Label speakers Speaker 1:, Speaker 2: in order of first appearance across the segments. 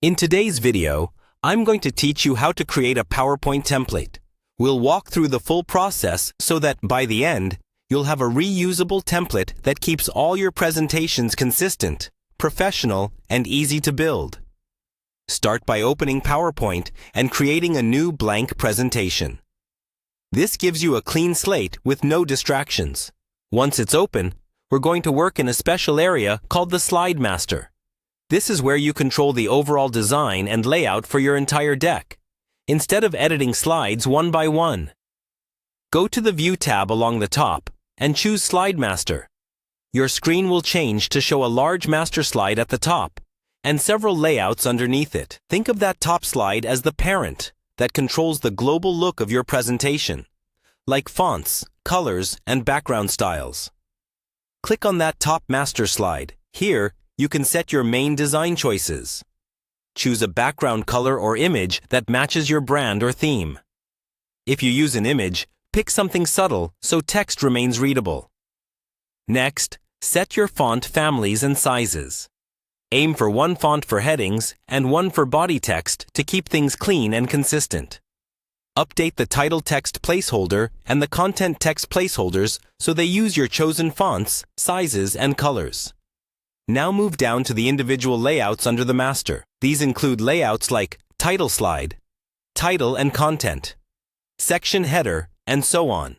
Speaker 1: In today's video, I'm going to teach you how to create a PowerPoint template. We'll walk through the full process so that, by the end, you'll have a reusable template that keeps all your presentations consistent, professional, and easy to build. Start by opening PowerPoint and creating a new blank presentation. This gives you a clean slate with no distractions. Once it's open, we're going to work in a special area called the Slide Master. This is where you control the overall design and layout for your entire deck, instead of editing slides one by one. Go to the View tab along the top and choose Slide Master. Your screen will change to show a large master slide at the top and several layouts underneath it. Think of that top slide as the parent that controls the global look of your presentation, like fonts, colors, and background styles. Click on that top master slide. Here, you can set your main design choices. Choose a background color or image that matches your brand or theme. If you use an image, pick something subtle so text remains readable. Next, set your font families and sizes. Aim for one font for headings and one for body text to keep things clean and consistent. Update the title text placeholder and the content text placeholders so they use your chosen fonts, sizes, and colors. Now move down to the individual layouts under the master. These include layouts like title slide, title and content, section header, and so on.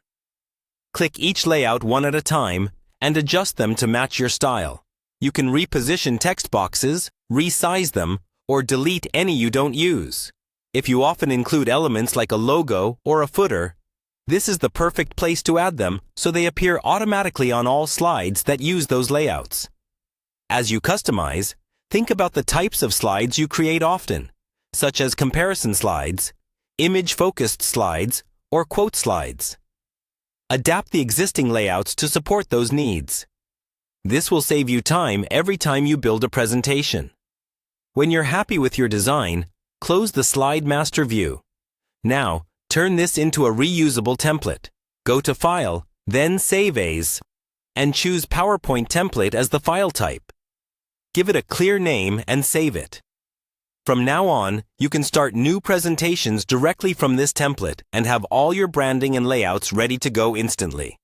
Speaker 1: Click each layout one at a time and adjust them to match your style. You can reposition text boxes, resize them, or delete any you don't use. If you often include elements like a logo or a footer, this is the perfect place to add them so they appear automatically on all slides that use those layouts. As you customize, think about the types of slides you create often, such as comparison slides, image-focused slides, or quote slides. Adapt the existing layouts to support those needs. This will save you time every time you build a presentation. When you're happy with your design, close the Slide Master view. Now, turn this into a reusable template. Go to File, then Save As, and choose PowerPoint Template as the file type. Give it a clear name and save it. From now on, you can start new presentations directly from this template and have all your branding and layouts ready to go instantly.